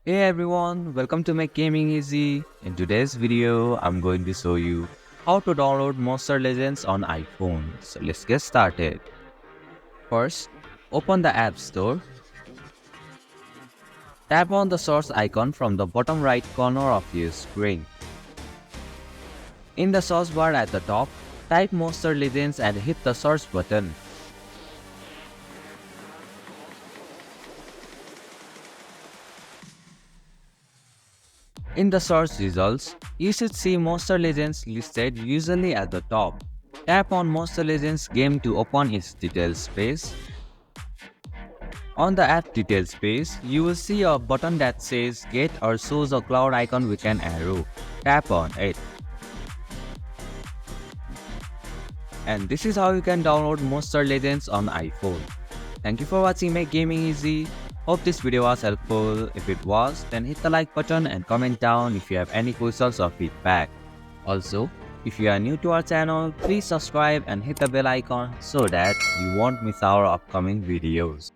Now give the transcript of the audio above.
Hey everyone, welcome to Make Gaming Easy. In today's video, I'm going to show you how to download Monster Legends on iPhone. So let's get started. First, open the App Store. Tap on the source icon from the bottom right corner of your screen. In the search bar at the top, type Monster Legends and hit the search button. In the search results, you should see Monster Legends listed usually at the top. Tap on Monster Legends game to open its details page. On the app details page, you will see a button that says Get or shows a cloud icon with an arrow. Tap on it. And this is how you can download Monster Legends on iPhone. Thank you for watching Make Gaming Easy. Hope this video was helpful. If it was, then hit the like button and comment down if you have any questions or feedback. Also, if you are new to our channel, please subscribe and hit the bell icon so that you won't miss our upcoming videos.